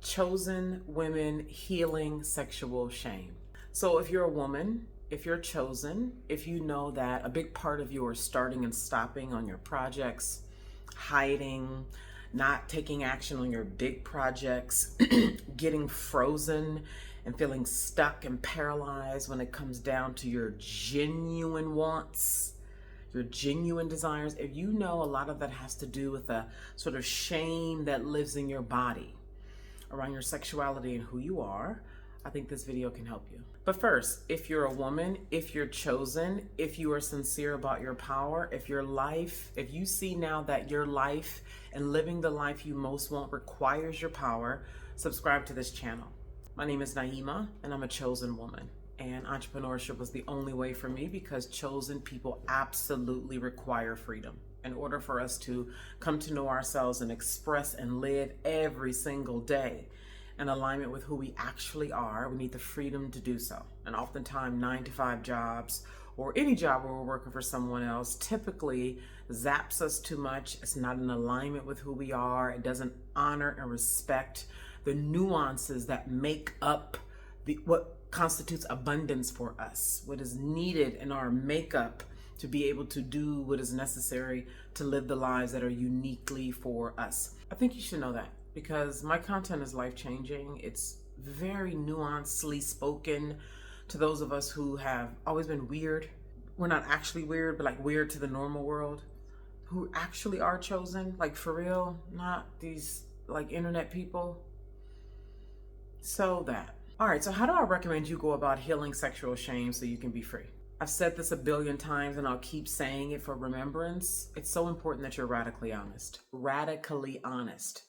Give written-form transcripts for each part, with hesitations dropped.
Chosen women healing sexual shame. So if you're a woman, if you're chosen, if you know that a big part of your starting and stopping on your projects, hiding, not taking action on your big projects, getting frozen and feeling stuck and paralyzed when it comes down to your genuine wants, your genuine desires, if you know a lot of that has to do with the sort of shame that lives in your body around your sexuality and who you are, I think this video can help you. But first, if you're a woman, if you're chosen, if you are sincere about your power, if you see now that your life and living the life you most want requires your power, subscribe to this channel. My name is Naima, and I'm a chosen woman. And entrepreneurship was the only way for me because chosen people absolutely require freedom. In order for us to come to know ourselves and express and live every single day in alignment with who we actually are, we need the freedom to do so. And oftentimes 9-to-5 jobs or any job where we're working for someone else typically zaps us too much. It's not in alignment with who we are. It doesn't honor and respect the nuances that make up what constitutes abundance for us, what is needed in our makeup to be able to do what is necessary to live the lives that are uniquely for us. I think you should know that because my content is life-changing. It's very nuancedly spoken to those of us who have always been weird. We're not actually weird, but like weird to the normal world, who actually are chosen, like for real, not these like internet people. So that. All right, so how do I recommend you go about healing sexual shame so you can be free? I've said this a billion times and I'll keep saying it for remembrance. It's so important that you're radically honest. Radically honest.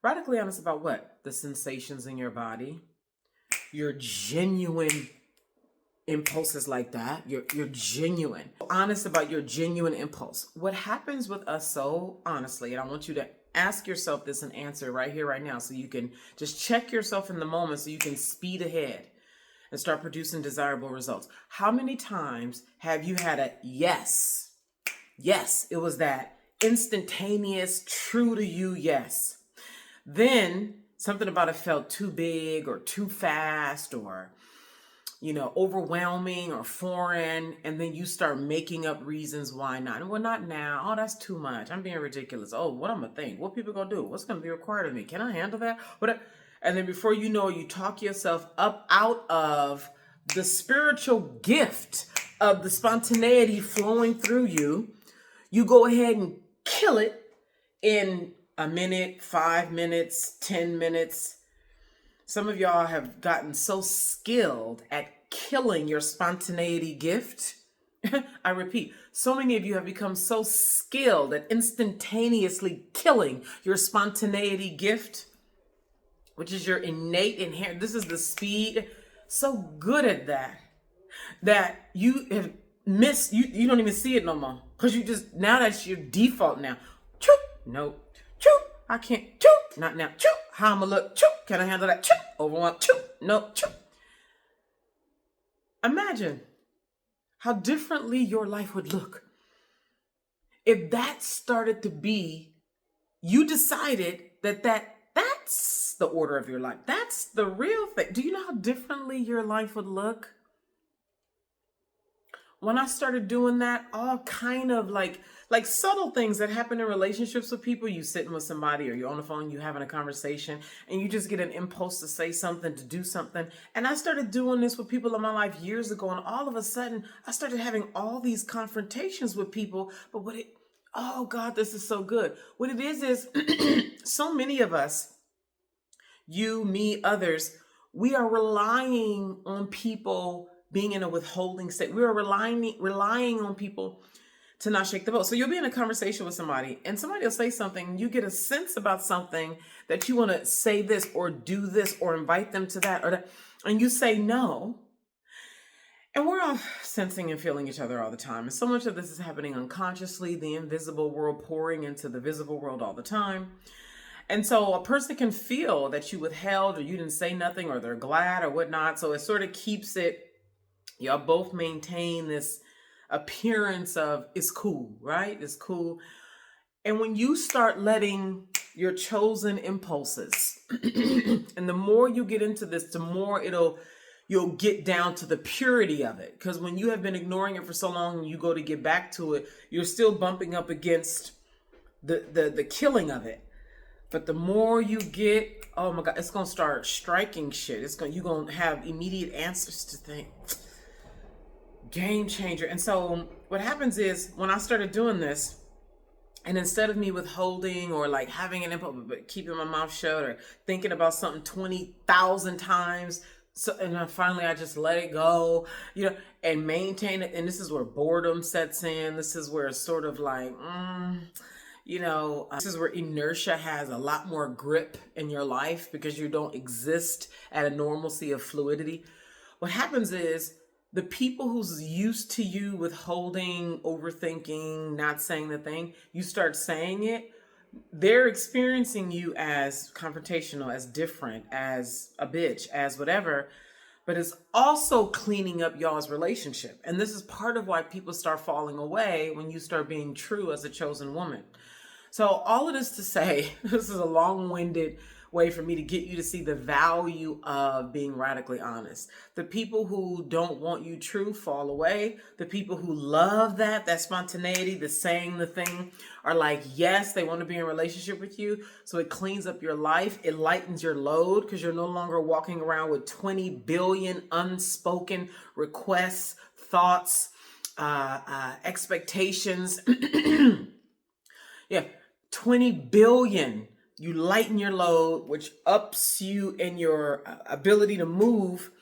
Radically honest about what? The sensations in your body, your genuine impulses like that. You're genuine. Honest about your genuine impulse. What happens with us so honestly, and I want you to ask yourself this and answer right here, right now, so you can just check yourself in the moment so you can speed ahead and start producing desirable results. How many times have you had a yes? Yes, it was that instantaneous, true to you yes. Then something about it felt too big or too fast or, overwhelming or foreign. And then you start making up reasons why not. Well, not now. Oh, that's too much. I'm being ridiculous. Oh, what I'm going to think? What people going to do? What's going to be required of me? Can I handle that? And then before you know, you talk yourself up out of the spiritual gift of the spontaneity flowing through you. You go ahead and kill it in a minute, 5 minutes, 10 minutes. Some of y'all have gotten so skilled at killing your spontaneity gift. I repeat, so many of you have become so skilled at instantaneously killing your spontaneity gift, which is your innate inherent. This is the speed. So good at that you have missed. You don't even see it no more because now that's your default now. Choo, no, choo, I can't. Choo, not now. Choo, how I'ma look? Choo, can I handle that? Choo, overwhelmed. Choo, no, choo. Imagine how differently your life would look if that started to be. You decided that's the order of your life. That's the real thing. Do you know how differently your life would look? When I started doing that, all kind of like subtle things that happen in relationships with people, you sitting with somebody or you're on the phone, you having a conversation and you just get an impulse to say something, to do something. And I started doing this with people in my life years ago. And all of a sudden I started having all these confrontations with people. But oh God, this is so good. What it is so many of us, you, me, others, we are relying on people being in a withholding state. We are relying on people to not shake the boat. So you'll be in a conversation with somebody and somebody will say something. You get a sense about something that you want to say this or do this or invite them to that or that. And you say no. And we're all sensing and feeling each other all the time. And so much of this is happening unconsciously, the invisible world pouring into the visible world all the time. And so a person can feel that you withheld or you didn't say nothing or they're glad or whatnot. So it sort of keeps it, y'all both maintain this appearance of it's cool, right? It's cool. And when you start letting your chosen impulses. And the more you get into this, the more you'll get down to the purity of it. Because when you have been ignoring it for so long and you go to get back to it, you're still bumping up against the killing of it. But the more you get, oh my God, it's gonna start striking shit. You're gonna have immediate answers to things. Game changer. And so what happens is when I started doing this, and instead of me withholding or like having an input, but keeping my mouth shut or thinking about something 20,000 times, so, and then finally I just let it go, and maintain it. And this is where boredom sets in. This is where it's sort of like, this is where inertia has a lot more grip in your life because you don't exist at a normalcy of fluidity. What happens is the people who's used to you withholding, overthinking, not saying the thing, you start saying it, they're experiencing you as confrontational, as different, as a bitch, as whatever, but it's also cleaning up y'all's relationship. And this is part of why people start falling away when you start being true as a chosen woman. So all of this to say, this is a long-winded way for me to get you to see the value of being radically honest. The people who don't want you true fall away. The people who love that spontaneity, the saying the thing, are like, yes, they want to be in a relationship with you. So it cleans up your life. It lightens your load because you're no longer walking around with 20 billion unspoken requests, thoughts, expectations. Yeah, 20 billion. You lighten your load, which ups you in your ability to move.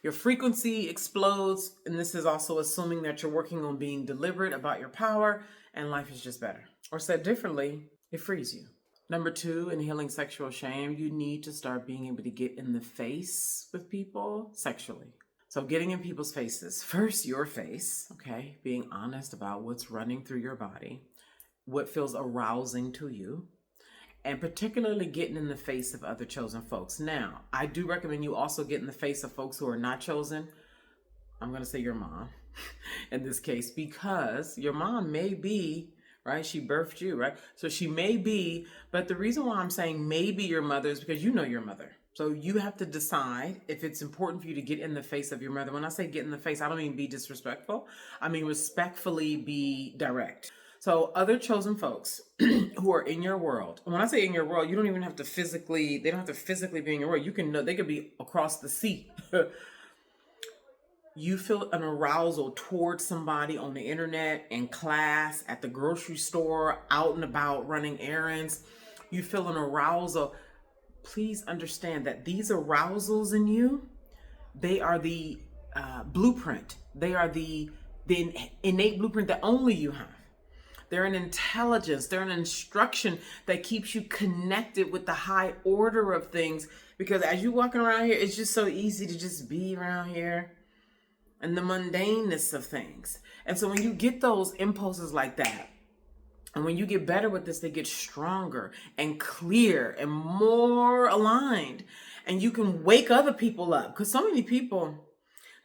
Your frequency explodes. And this is also assuming that you're working on being deliberate about your power and life is just better. Or said differently, it frees you. Number 2, in healing sexual shame, you need to start being able to get in the face with people sexually. So getting in people's faces. First, your face, okay? Being honest about what's running through your body, what feels arousing to you. And particularly getting in the face of other chosen folks. Now, I do recommend you also get in the face of folks who are not chosen. I'm going to say your mom in this case, because your mom may be, right? She birthed you, right? So she may be, but the reason why I'm saying maybe your mother is because you know your mother. So you have to decide if it's important for you to get in the face of your mother. When I say get in the face, I don't mean be disrespectful. I mean respectfully be direct. So other chosen folks who are in your world, and when I say in your world, you don't even have to physically, they don't have to physically be in your world. You can know, they could be across the sea. You feel an arousal towards somebody on the internet, in class, at the grocery store, out and about running errands. You feel an arousal. Please understand that these arousals in you, they are the blueprint. They are the innate blueprint that only you have. They're an intelligence. They're an instruction that keeps you connected with the high order of things. Because as you're walking around here, it's just so easy to just be around here and the mundaneness of things. And so when you get those impulses like that, and when you get better with this, they get stronger and clear and more aligned. And you can wake other people up. Because so many people,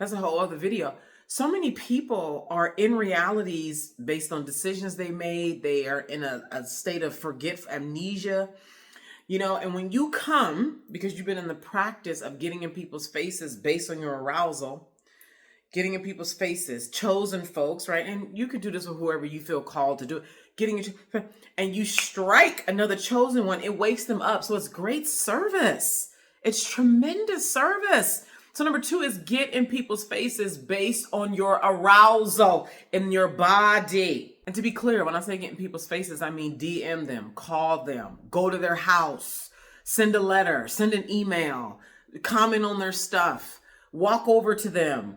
that's a whole other video. So many people are in realities based on decisions they made. They are in a state of amnesia, and when you come, because you've been in the practice of getting in people's faces based on your arousal, getting in people's faces, chosen folks, right? And you could do this with whoever you feel called to do it. And you strike another chosen one, it wakes them up. So it's great service. It's tremendous service. So number 2 is get in people's faces based on your arousal in your body. And to be clear, when I say get in people's faces, I mean DM them, call them, go to their house, send a letter, send an email, comment on their stuff, walk over to them.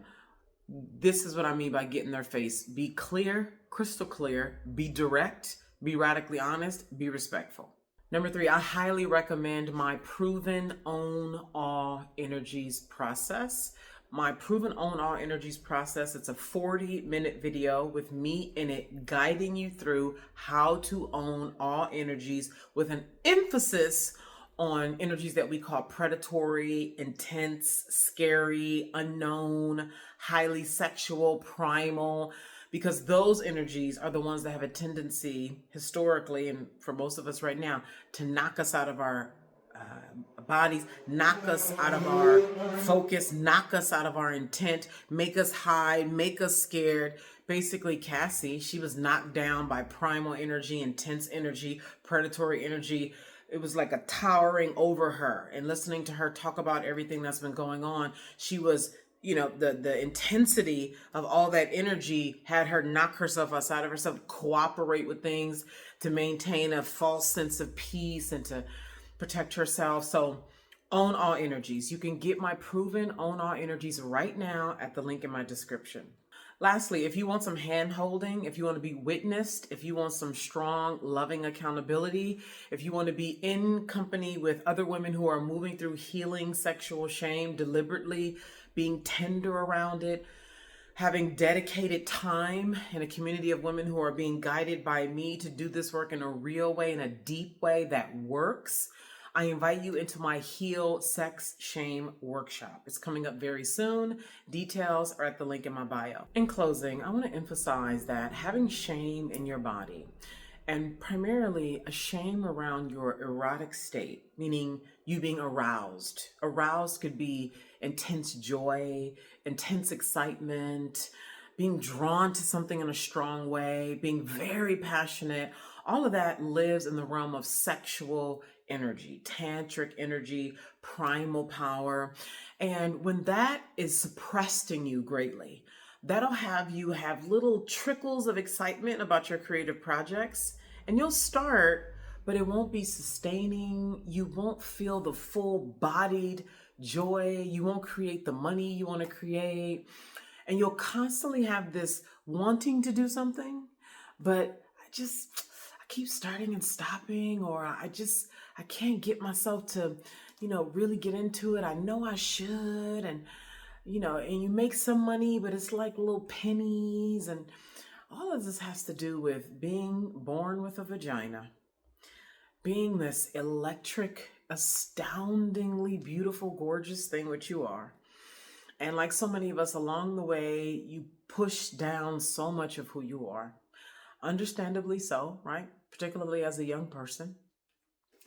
This is what I mean by get in their face. Be clear, crystal clear, be direct, be radically honest, be respectful. Number 3, I highly recommend my Proven Own All Energies process. My Proven Own All Energies process, it's a 40-minute video with me in it, guiding you through how to own all energies with an emphasis on energies that we call predatory, intense, scary, unknown, highly sexual, primal. because those energies are the ones that have a tendency historically, and for most of us right now, to knock us out of our bodies, knock us out of our focus, knock us out of our intent, make us hide, make us scared. Basically, Cassie, she was knocked down by primal energy, intense energy, predatory energy. It was like a towering over her. And listening to her talk about everything that's been going on, she was, the intensity of all that energy had her knock herself outside of herself, cooperate with things to maintain a false sense of peace and to protect herself. So own all energies. You can get my proven own all energies right now at the link in my description. Lastly, if you want some hand holding, if you want to be witnessed, if you want some strong, loving accountability, if you want to be in company with other women who are moving through healing sexual shame deliberately, being tender around it, having dedicated time in a community of women who are being guided by me to do this work in a real way, in a deep way that works, I invite you into my Heal Sex Shame workshop. It's coming up very soon. Details are at the link in my bio. In closing, I want to emphasize that having shame in your body, and primarily a shame around your erotic state, meaning you being aroused. Aroused could be intense joy, intense excitement, being drawn to something in a strong way, being very passionate. All of that lives in the realm of sexual energy, tantric energy, primal power. And when that is suppressed in you greatly, that'll have you have little trickles of excitement about your creative projects, and you'll start, but it won't be sustaining. You won't feel the full-bodied joy. You won't create the money you want to create. And you'll constantly have this wanting to do something, but I keep starting and stopping, or I can't get myself to, really get into it. I know I should. And, and you make some money, but it's like little pennies. And all of this has to do with being born with a vagina, being this electric, astoundingly beautiful, gorgeous thing, which you are. And like so many of us along the way, you push down so much of who you are. Understandably so, right? Particularly as a young person.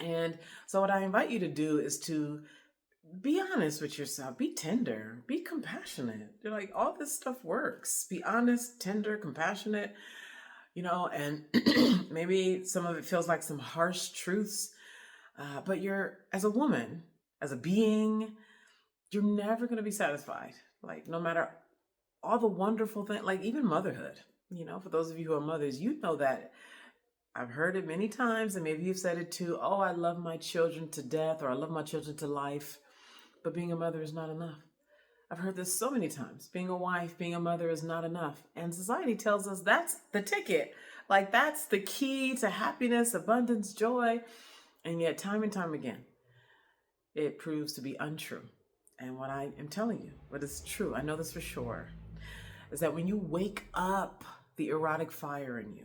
And so what I invite you to do is to be honest with yourself, be tender, be compassionate. You're like, all this stuff works. Be honest, tender, compassionate, and maybe some of it feels like some harsh truths. But as a woman, as a being, you're never going to be satisfied. Like, no matter all the wonderful things, like even motherhood, for those of you who are mothers, that I've heard it many times, and maybe you've said it too. Oh, I love my children to death, or I love my children to life, but being a mother is not enough. I've heard this so many times. Being a wife, being a mother is not enough. And society tells us that's the ticket. Like, that's the key to happiness, abundance, joy. And yet, time and time again, it proves to be untrue. And what I am telling you, what is true, I know this for sure, is that when you wake up the erotic fire in you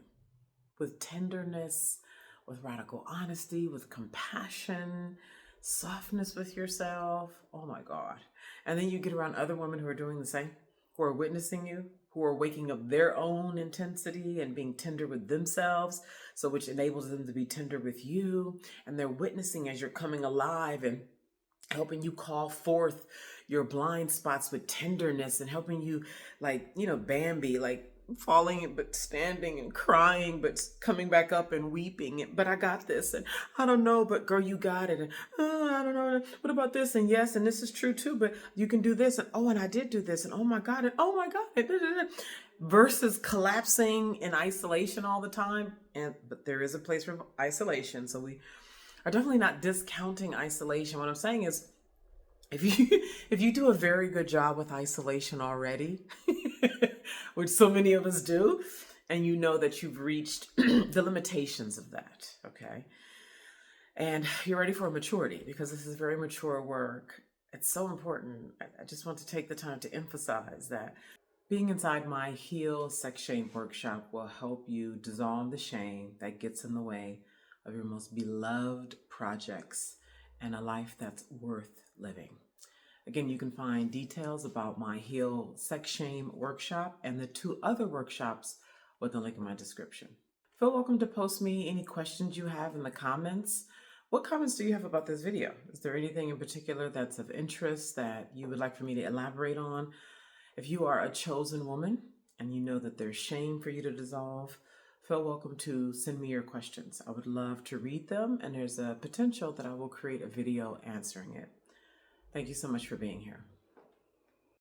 with tenderness, with radical honesty, with compassion, softness with yourself, oh my God. And then you get around other women who are doing the same, who are witnessing you, who are waking up their own intensity and being tender with themselves, so which enables them to be tender with you. And they're witnessing as you're coming alive and helping you call forth your blind spots with tenderness, and helping you, like, Bambi, like falling but standing and crying but coming back up and weeping, but I got this, and I don't know, but girl, you got it, and I don't know, what about this, and yes, and this is true too, but you can do this, and oh, and I did do this, and oh my God, versus collapsing in isolation all the time. But there is a place for isolation, so we are definitely not discounting isolation. What I'm saying is, if you do a very good job with isolation already, which so many of us do, and you know that you've reached the limitations of that, okay? And you're ready for maturity, because this is very mature work. It's so important. I just want to take the time to emphasize that being inside my Heal Sex Shame workshop will help you dissolve the shame that gets in the way of your most beloved projects and a life that's worth living. Again, you can find details about my Heal Sex Shame workshop and the 2 other workshops with the link in my description. Feel welcome to post me any questions you have in the comments. What comments do you have about this video? Is there anything in particular that's of interest that you would like for me to elaborate on? If you are a chosen woman and you know that there's shame for you to dissolve, feel welcome to send me your questions. I would love to read them, and there's a potential that I will create a video answering it. Thank you so much for being here.